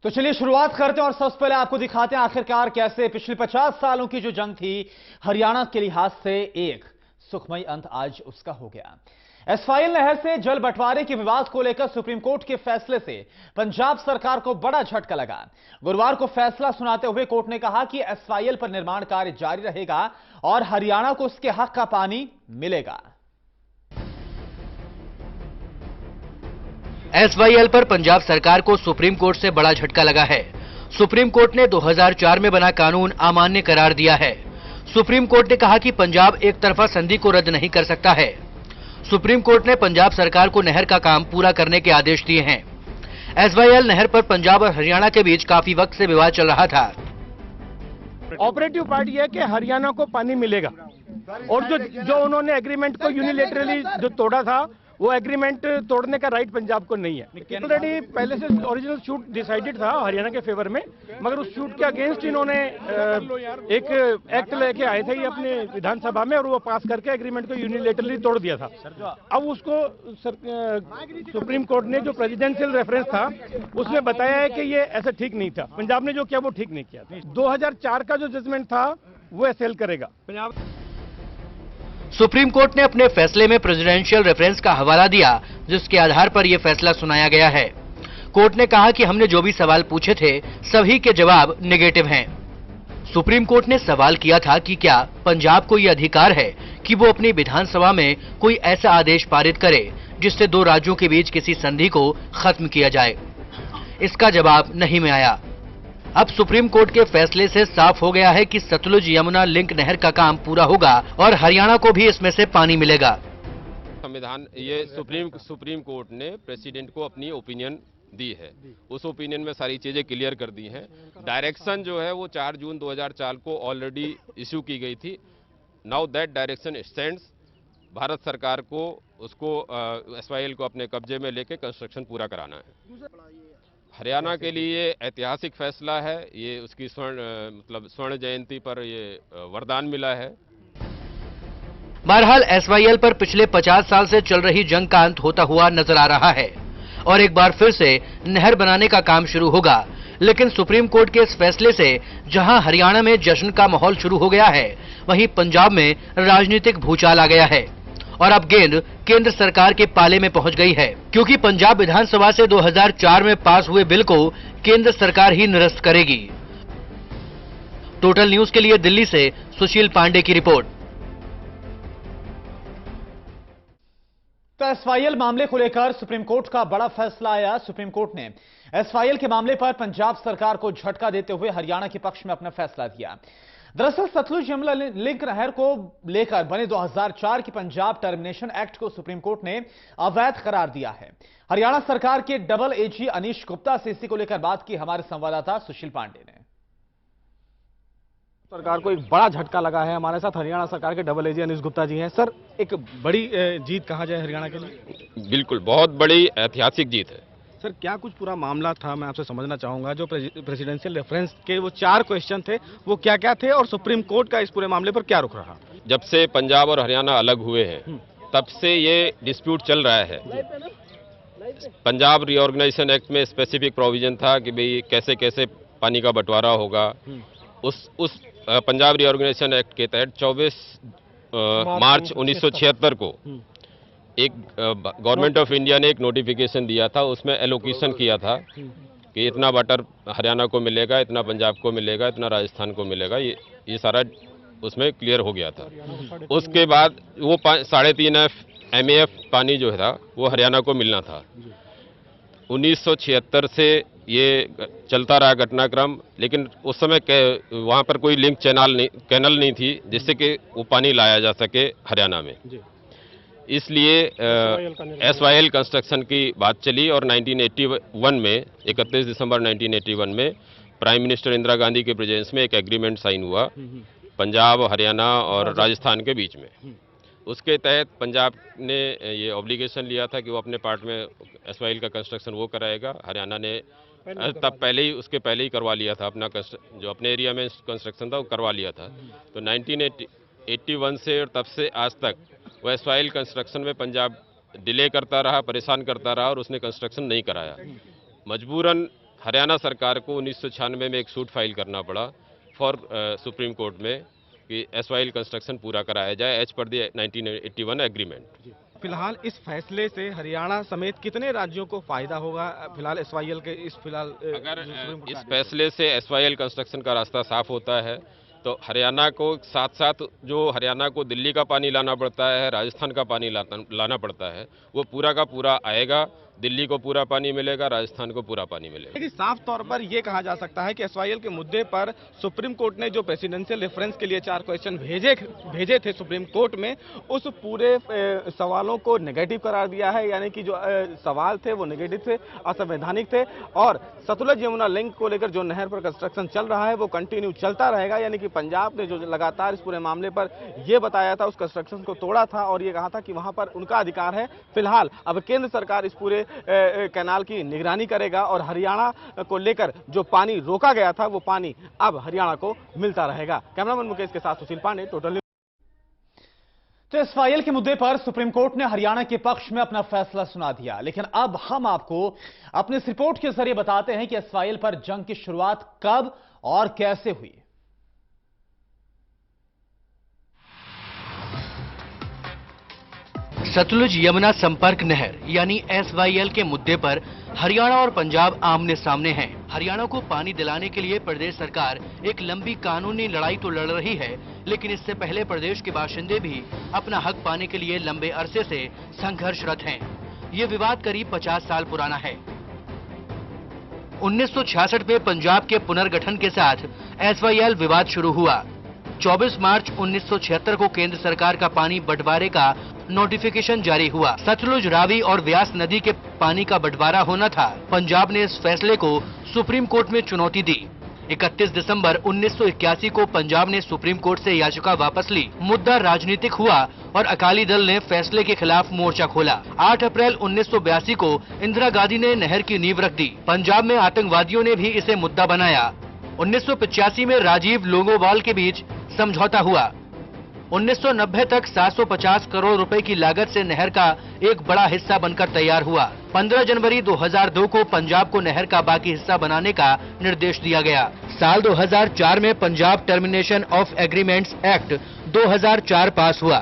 तो चलिए शुरुआत करते हैं और सबसे पहले आपको दिखाते हैं आखिरकार कैसे पिछले 50 सालों की जो जंग थी हरियाणा के लिहाज से एक सुखमयी अंत आज उसका हो गया। एसवाईएल नहर से जल बंटवारे के विवाद को लेकर सुप्रीम कोर्ट के फैसले से पंजाब सरकार को बड़ा झटका लगा। गुरुवार को फैसला सुनाते हुए कोर्ट ने कहा कि एसवाईएल पर निर्माण कार्य जारी रहेगा और हरियाणा को उसके हक का पानी मिलेगा। एसवाईएल पर पंजाब सरकार को सुप्रीम कोर्ट से बड़ा झटका लगा है। सुप्रीम कोर्ट ने 2004 में बना कानून अमान्य करार दिया है। सुप्रीम कोर्ट ने कहा कि पंजाब एक तरफा संधि को रद्द नहीं कर सकता है। सुप्रीम कोर्ट ने पंजाब सरकार को नहर का काम पूरा करने के आदेश दिए हैं। एसवाईएल नहर पर पंजाब और हरियाणा के बीच काफी वक्त से विवाद चल रहा था। ऑपरेटिव पार्ट यह है कि हरियाणा को पानी मिलेगा और जो उन्होंने एग्रीमेंट को यूनिलेटरली जो तोड़ा था वो एग्रीमेंट तोड़ने का राइट पंजाब को नहीं है। ऑलरेडी पहले से ओरिजिनल शूट डिसाइडेड था हरियाणा के फेवर में, मगर उस शूट के अगेंस्ट इन्होंने एक एक्ट लेके आए थे ये अपने विधानसभा में और वो पास करके एग्रीमेंट को यूनिलेटरली तोड़ दिया था। अब उसको सुप्रीम कोर्ट ने जो प्रेसिडेंशियल रेफरेंस था उसमें बताया है कि ये ऐसा ठीक नहीं था। पंजाब ने जो किया वो ठीक नहीं किया। 2004 का जो जजमेंट था वो एसेल करेगा। पंजाब सुप्रीम कोर्ट ने अपने फैसले में प्रेसिडेंशियल रेफरेंस का हवाला दिया, जिसके आधार पर यह फैसला सुनाया गया है। कोर्ट ने कहा कि हमने जो भी सवाल पूछे थे सभी के जवाब नेगेटिव हैं। सुप्रीम कोर्ट ने सवाल किया था कि क्या पंजाब को यह अधिकार है कि वो अपनी विधानसभा में कोई ऐसा आदेश पारित करे जिससे दो राज्यों के बीच किसी संधि को खत्म किया जाए। इसका जवाब नहीं में आया। अब सुप्रीम कोर्ट के फैसले से साफ हो गया है कि सतलुज यमुना लिंक नहर का काम पूरा होगा और हरियाणा को भी इसमें से पानी मिलेगा। संविधान ये सुप्रीम कोर्ट ने प्रेसिडेंट को अपनी ओपिनियन दी है, उस ओपिनियन में सारी चीजें क्लियर कर दी हैं। डायरेक्शन जो है वो 4 जून 2004 को ऑलरेडी इशू की गई थी। Now that direction stands. Bharat सरकार को उसको एसवाईएल को अपने कब्जे में लेके कंस्ट्रक्शन पूरा कराना है। हरियाणा के लिए ऐतिहासिक फैसला है। ये उसकी स्वर्ण जयंती पर ये वरदान मिला है। बहरहाल एसवाईएल पर पिछले 50 साल से चल रही जंग का अंत होता हुआ नजर आ रहा है और एक बार फिर से नहर बनाने का काम शुरू होगा। लेकिन सुप्रीम कोर्ट के इस फैसले से जहां हरियाणा में जश्न का माहौल शुरू हो गया है, वहीं पंजाब में राजनीतिक भूचाल आ गया है और अब गेंद केंद्र सरकार के पाले में पहुंच गई है, क्योंकि पंजाब विधानसभा से 2004 में पास हुए बिल को केंद्र सरकार ही निरस्त करेगी। टोटल न्यूज के लिए दिल्ली से सुशील पांडे की रिपोर्ट। तो एसवाईएल मामले को लेकर सुप्रीम कोर्ट का बड़ा फैसला आया। सुप्रीम कोर्ट ने एसवाईएल के मामले पर पंजाब सरकार को झटका देते हुए हरियाणा के पक्ष में अपना फैसला दिया। दरअसल सतलुज यमुना लिंक नहर को लेकर बने 2004 की पंजाब टर्मिनेशन एक्ट को सुप्रीम कोर्ट ने अवैध करार दिया है। हरियाणा सरकार के डबल एजी अनीश गुप्ता से इसी को लेकर बात की हमारे संवाददाता सुशील पांडे ने। सरकार को एक बड़ा झटका लगा है। हमारे साथ हरियाणा सरकार के डबल एजी अनीश गुप्ता जी हैं। सर, एक बड़ी जीत कहा जाए हरियाणा के लिए? बिल्कुल, बहुत बड़ी ऐतिहासिक जीत है। सर, क्या कुछ पूरा मामला था, मैं आपसे समझना चाहूंगा। जो प्रेसिडेंशियल रेफरेंस के वो 4 क्वेश्चन थे वो क्या क्या थे और सुप्रीम कोर्ट का इस पूरे मामले पर क्या रुख रहा? जब से पंजाब और हरियाणा अलग हुए हैं तब से ये डिस्प्यूट चल रहा है। पंजाब रीऑर्गेनाइजेशन एक्ट में स्पेसिफिक प्रोविजन था कि भाई कैसे कैसे पानी का बंटवारा होगा। उस पंजाब रीऑर्गेनाइजेशन एक्ट के तहत 24 मार्च 1976 को एक गवर्नमेंट ऑफ इंडिया ने एक नोटिफिकेशन दिया था। उसमें एलोकेशन किया था कि इतना वाटर हरियाणा को मिलेगा, इतना पंजाब को मिलेगा, इतना राजस्थान को मिलेगा। ये सारा उसमें क्लियर हो गया था। उसके बाद वो 3.5 MAF पानी जो था वो हरियाणा को मिलना था। 1976 से ये चलता रहा घटनाक्रम, लेकिन उस समय वहाँ पर कोई लिंक कैनल नहीं थी जिससे कि वो पानी लाया जा सके हरियाणा में। इसलिए एसवाईएल कंस्ट्रक्शन की बात चली और 1981 में 31 दिसंबर 1981 में प्राइम मिनिस्टर इंदिरा गांधी के प्रेजेंस में एक एग्रीमेंट साइन हुआ पंजाब, हरियाणा और राजस्थान के बीच में। उसके तहत पंजाब ने ये ऑब्लिगेशन लिया था कि वो अपने पार्ट में एसवाईएल का कंस्ट्रक्शन वो कराएगा। हरियाणा ने तब उसके पहले ही करवा लिया था, अपना जो अपने एरिया में कंस्ट्रक्शन था वो करवा लिया था। तो 1981 से और तब से आज तक वो एसवाईएल कंस्ट्रक्शन में पंजाब डिले करता रहा, परेशान करता रहा और उसने कंस्ट्रक्शन नहीं कराया। मजबूरन हरियाणा सरकार को 1996 में एक सूट फाइल करना पड़ा फॉर सुप्रीम कोर्ट में कि एसवाईएल कंस्ट्रक्शन पूरा कराया जाए एज पर द 1981 एग्रीमेंट। फिलहाल इस फैसले से हरियाणा समेत कितने राज्यों को फायदा होगा? फिलहाल एसवाईएल के अगर इस फैसले से एसवाईएल कंस्ट्रक्शन का रास्ता साफ होता है तो हरियाणा को साथ साथ जो हरियाणा को दिल्ली का पानी लाना पड़ता है, राजस्थान का पानी लाना पड़ता है, वो पूरा का पूरा आएगा। दिल्ली को पूरा पानी मिलेगा, राजस्थान को पूरा पानी मिलेगा। लेकिन साफ तौर पर यह कहा जा सकता है कि एसवाईएल के मुद्दे पर सुप्रीम कोर्ट ने जो प्रेसिडेंशियल रेफरेंस के लिए 4 क्वेश्चन भेजे थे सुप्रीम कोर्ट में, उस पूरे सवालों को नेगेटिव करार दिया है। यानी कि जो सवाल थे वो नेगेटिव थे, असंवैधानिक थे और सतलुज यमुना लिंक को लेकर जो नहर पर कंस्ट्रक्शन चल रहा है वो कंटिन्यू चलता रहेगा। यानी कि पंजाब ने जो लगातार इस पूरे मामले पर यह बताया था, उस कंस्ट्रक्शन को तोड़ा था और ये कहा था कि वहां पर उनका अधिकार है। फिलहाल अब केंद्र सरकार इस पूरे कैनाल की निगरानी करेगा और हरियाणा को लेकर जो पानी रोका गया था वो पानी अब हरियाणा को मिलता रहेगा। कैमरामैन मुकेश के साथ सुशील पांडे, टोटल न्यूज। तो एसवाईएल के मुद्दे पर सुप्रीम कोर्ट ने हरियाणा के पक्ष में अपना फैसला सुना दिया, लेकिन अब हम आपको अपनी इस रिपोर्ट के जरिए बताते हैं कि एसवाईएल पर जंग की शुरुआत कब और कैसे हुई। सतलुज यमुना संपर्क नहर यानी एसवाईएल के मुद्दे पर हरियाणा और पंजाब आमने सामने हैं। हरियाणा को पानी दिलाने के लिए प्रदेश सरकार एक लंबी कानूनी लड़ाई तो लड़ रही है, लेकिन इससे पहले प्रदेश के बाशिंदे भी अपना हक पाने के लिए लंबे अरसे से संघर्षरत हैं। ये विवाद करीब 50 साल पुराना है। 1966 में पंजाब के पुनर्गठन के साथ एसवाईएल विवाद शुरू हुआ। 24 मार्च 1976 को केंद्र सरकार का पानी बंटवारे का नोटिफिकेशन जारी हुआ। सतलुज, रावी और व्यास नदी के पानी का बंटवारा होना था। पंजाब ने इस फैसले को सुप्रीम कोर्ट में चुनौती दी। 31 दिसंबर 1981 को पंजाब ने सुप्रीम कोर्ट से याचिका वापस ली। मुद्दा राजनीतिक हुआ और अकाली दल ने फैसले के खिलाफ मोर्चा खोला। 8 अप्रैल 1982 को इंदिरा गांधी ने नहर की नींव रख दी। पंजाब में आतंकवादियों ने भी इसे मुद्दा बनाया। 1985 में राजीव लोंगोवाल के बीच समझौता हुआ। 1990 तक 750 करोड़ रुपए की लागत से नहर का एक बड़ा हिस्सा बनकर तैयार हुआ। 15 जनवरी 2002 को पंजाब को नहर का बाकी हिस्सा बनाने का निर्देश दिया गया। साल 2004 में Punjab termination of agreements act 2004 पास हुआ।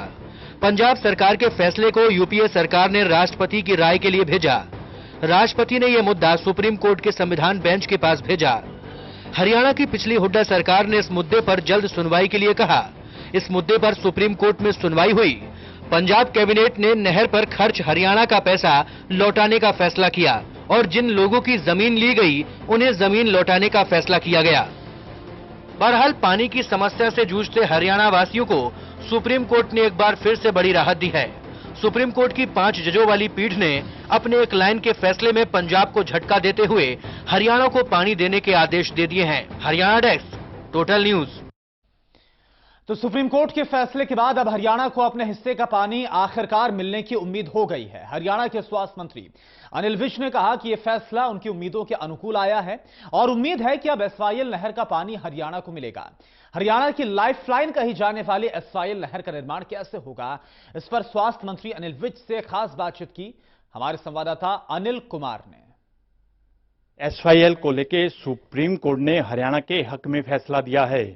पंजाब सरकार के फैसले को यूपीए सरकार ने राष्ट्रपति की राय के लिए भेजा। राष्ट्रपति ने यह मुद्दा सुप्रीम कोर्ट के संविधान बेंच के पास भेजा। हरियाणा की पिछली हुड्डा सरकार ने इस मुद्दे पर जल्द सुनवाई के लिए कहा। इस मुद्दे पर सुप्रीम कोर्ट में सुनवाई हुई। पंजाब कैबिनेट ने नहर पर खर्च हरियाणा का पैसा लौटाने का फैसला किया और जिन लोगों की जमीन ली गई उन्हें जमीन लौटाने का फैसला किया गया। बहरहाल पानी की समस्या से जूझते हरियाणा वासियों को सुप्रीम कोर्ट ने एक बार फिर से बड़ी राहत दी है। सुप्रीम कोर्ट की 5 जजों वाली पीठ ने अपने एक लाइन के फैसले में पंजाब को झटका देते हुए हरियाणा को पानी देने के आदेश दे दिए हैं। Haryana desk, total news. तो सुप्रीम कोर्ट के फैसले के बाद अब हरियाणा को अपने हिस्से का पानी आखिरकार मिलने की उम्मीद हो गई है। हरियाणा के स्वास्थ्य मंत्री अनिल विज ने कहा कि यह फैसला उनकी उम्मीदों के अनुकूल आया है और उम्मीद है कि अब एसवाईएल नहर का पानी हरियाणा को मिलेगा। हरियाणा की लाइफलाइन कही जाने वाली एसवाईएल नहर का निर्माण कैसे होगा, इस पर स्वास्थ्य मंत्री अनिल विज से खास बातचीत की हमारे संवाददाता अनिल कुमार ने। एसवाईएल को लेकर सुप्रीम कोर्ट ने हरियाणा के हक में फैसला दिया है।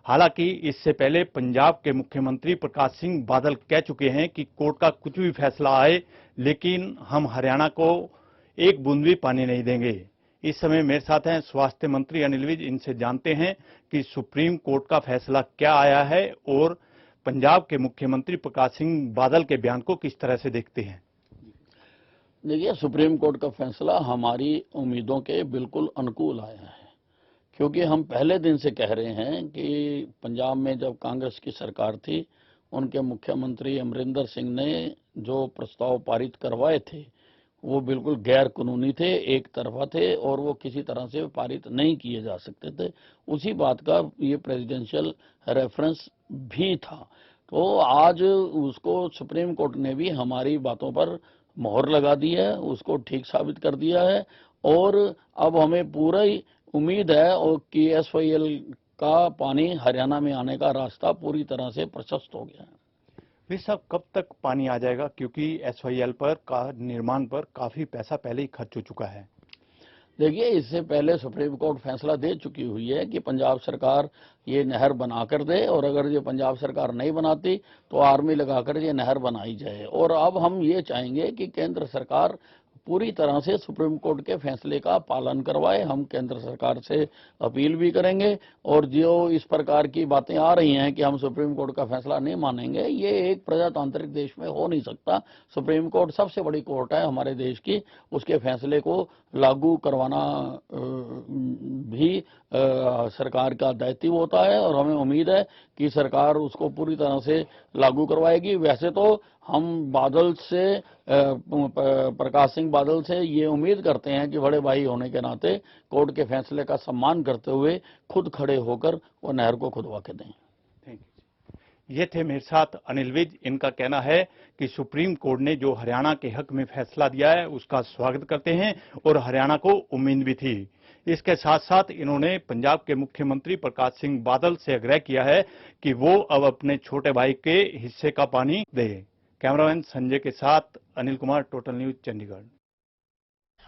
हालांकि इससे पहले पंजाब के मुख्यमंत्री प्रकाश सिंह बादल कह चुके हैं कि कोर्ट का कुछ भी फैसला आए, लेकिन हम हरियाणा को एक बूंद भी पानी नहीं देंगे। इस समय मेरे साथ हैं स्वास्थ्य मंत्री अनिल विज। इनसे जानते हैं कि सुप्रीम कोर्ट का फैसला क्या आया है और पंजाब के मुख्यमंत्री प्रकाश सिंह बादल के बयान को किस तरह से देखते हैं। देखिए, सुप्रीम कोर्ट का फैसला हमारी उम्मीदों के बिल्कुल अनुकूल आया है, क्योंकि हम पहले दिन से कह रहे हैं कि पंजाब में जब कांग्रेस की सरकार थी, उनके मुख्यमंत्री अमरिंदर सिंह ने जो प्रस्ताव पारित करवाए थे वो बिल्कुल गैर कानूनी थे, एक तरफा थे और वो किसी तरह से पारित नहीं किए जा सकते थे। उसी बात का ये प्रेसिडेंशियल रेफरेंस भी था। तो आज उसको सुप्रीम कोर्ट ने भी हमारी बातों पर मोहर लगा दी है, उसको ठीक साबित कर दिया है और अब हमें पूरा ही उम्मीद है और कि एसवाईएल का पानी हरियाणा में आने का रास्ता पूरी तरह से प्रशस्त हो गया है। फिर साहब, कब तक पानी आ जाएगा, क्योंकि एसवाईएल पर का निर्माण पर काफी पैसा पहले ही खर्च हो चुका है। देखिए, इससे पहले सुप्रीम कोर्ट फैसला दे चुकी हुई है कि पंजाब सरकार ये नहर बना कर दे, और अगर ये पंजाब सरकार नहीं बनाती तो आर्मी लगाकर ये नहर बनाई जाए। और अब हम ये चाहेंगे कि केंद्र सरकार पूरी तरह से सुप्रीम कोर्ट के फैसले का पालन करवाए। हम केंद्र सरकार से अपील भी करेंगे, और जो इस प्रकार की बातें आ रही हैं कि हम सुप्रीम कोर्ट का फैसला नहीं मानेंगे, ये एक प्रजातांत्रिक देश में हो नहीं सकता। सुप्रीम कोर्ट सबसे बड़ी कोर्ट है हमारे देश की, उसके फैसले को लागू करवाना भी सरकार का दायित्व होता है, और हमें उम्मीद है कि सरकार उसको पूरी तरह से लागू करवाएगी। वैसे तो हम बादल से प्रकाश सिंह बादल से ये उम्मीद करते हैं कि बड़े भाई होने के नाते कोर्ट के फैसले का सम्मान करते हुए खुद खड़े होकर वो नहर को खुदवा के दें। Thank you. ये थे मेरे साथ अनिल विज। इनका कहना है कि सुप्रीम कोर्ट ने जो हरियाणा के हक में फैसला दिया है उसका स्वागत करते हैं, और हरियाणा को उम्मीद भी थी। इसके साथ साथ इन्होंने पंजाब के मुख्यमंत्री प्रकाश सिंह बादल से आग्रह किया है कि वो अब अपने छोटे भाई के हिस्से का पानी दे। कैमरामैन संजय के साथ अनिल कुमार, टोटल न्यूज, चंडीगढ़।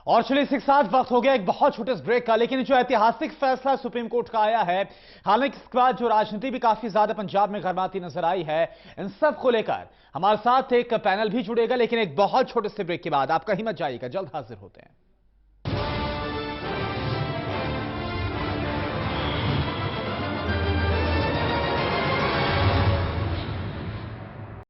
और चलिए इसके साथ वक्त हो गया एक बहुत छोटे से ब्रेक का, लेकिन जो ऐतिहासिक फैसला सुप्रीम कोर्ट का आया है, हालांकि इसके बाद जो राजनीति भी काफी ज्यादा पंजाब में गर्माती नजर आई है, इन सब को लेकर हमारे साथ एक पैनल भी जुड़ेगा, लेकिन एक बहुत छोटे से ब्रेक के बाद। आप कहीं मत जाइएगा, जल्द हाजिर होते हैं।